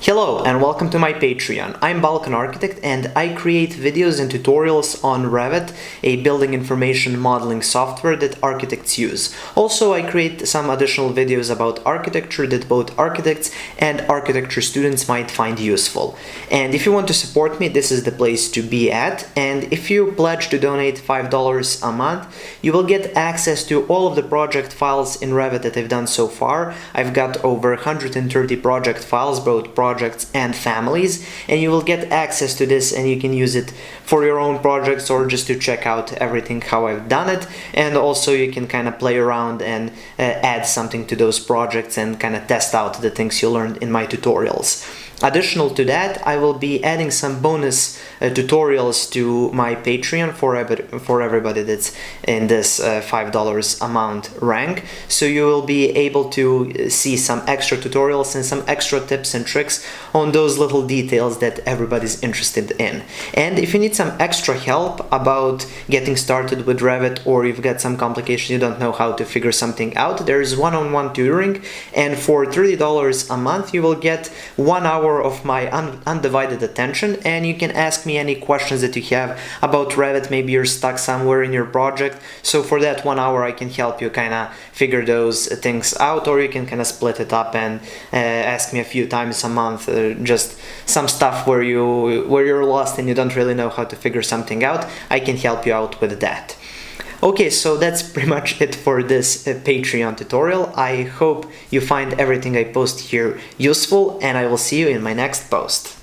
Hello and welcome to my Patreon. I'm Balkan Architect and I create videos and tutorials on Revit, a building information modeling software that architects use. Also, I create some additional videos about architecture that both architects and architecture students might find useful. And if you want to support me, this is the place to be at. And if you pledge to donate $5 a month, you will get access to all of the project files in Revit that I've done so far. I've got over 130 project files, both projects and families, and you will get access to this and you can use it for your own projects or just to check out everything how I've done it. And also you can kind of play around and add something to those projects and kind of test out the things you learned in my tutorials. Additional to that, I will be adding some bonus tutorials to my Patreon for everybody that's in this $5 amount rank. So you will be able to see some extra tutorials and some extra tips and tricks on those little details that everybody's interested in. And if you need some extra help about getting started with Revit, or you've got some complications, you don't know how to figure something out, there is one-on-one tutoring, and for $30 a month you will get 1 hour of my undivided attention, and you can ask me any questions that you have about Revit. Maybe you're stuck somewhere in your project, so for that 1 hour I can help you kind of figure those things out, or you can kind of split it up and ask me a few times a month, just some stuff where you're lost and you don't really know how to figure something out. I can help you out with that. Okay, so that's pretty much it for this Patreon tutorial. I hope you find everything I post here useful, and I will see you in my next post.